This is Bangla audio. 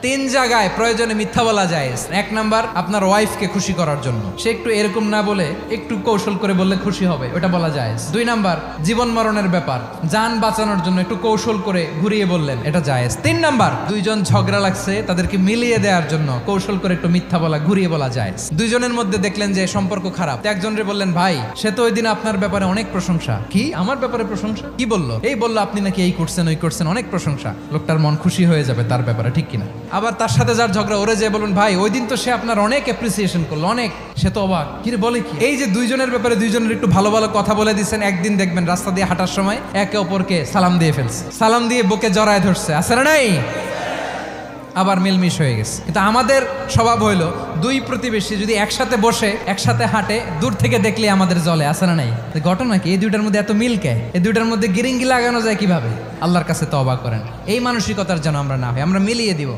তিন জায়গায় প্রয়োজনে মিথ্যা বলা যায়। এক নাম্বার, আপনার ওয়াইফকে খুশি করার জন্য, সে একটু এরকম না বলে একটু কৌশল করে বললে খুশি হবে, ওটা বলা যায়। দুই নাম্বার, জীবন মরণের ব্যাপার, যান বাঁচানোর জন্য একটু কৌশল করে ঘুরিয়ে বললেন, এটা জায়েজ। তিন নাম্বার, দুইজন ঝগড়া লাগছে তাদেরকে মিলিয়ে দেওয়ার জন্য কৌশল করে একটু মিথ্যা বলা, ঘুরিয়ে বলা যায়। দুইজনের মধ্যে দেখলেন যে সম্পর্ক খারাপ, একজনরে বললেন, ভাই সে তো ওই দিন আপনার ব্যাপারে অনেক প্রশংসা। কি আমার ব্যাপারে প্রশংসা? কি বললো? এই বললো আপনি নাকি এই করছেন ওই করছেন, অনেক প্রশংসা। লোকটার মন খুশি হয়ে যাবে তার ব্যাপারে, ঠিক কিনা? আবার তার সাথে যার ঝগড়া, ওরে যে বলুন, ভাই ওই দিন তো সে আপনার অনেক অ্যাপ্রিসিয়েশন করলো, অনেক, সে তো অবাক, কি রে বলে কি? এই যে দুইজনের ব্যাপারে দুইজনের একটু ভালো ভালো কথা বলে দিচ্ছেন, একদিন দেখবেন রাস্তা দিয়ে হাঁটার সময় একে অপরকে সালাম দিয়ে ফেলছে, সালাম দিয়ে বুকে জড়ায় ধরছে, আছে না নাই? আবার মিলমিশ হয়ে গেছে। কিন্তু আমাদের স্বভাব হইলো, দুই প্রতিবেশী যদি একসাথে বসে একসাথে হাঁটে, দূর থেকে দেখলে আমাদের জলে, আছে না নাই? ঘটনা কি? এই দুইটার মধ্যে এত মিল কে? এই দুইটার মধ্যে গিরিঙ্গি লাগানো যায় কিভাবে? আল্লাহর কাছে তওবা করেন, এই মানসিকতার যেন আমরা না হয়, আমরা মিলিয়ে দিব।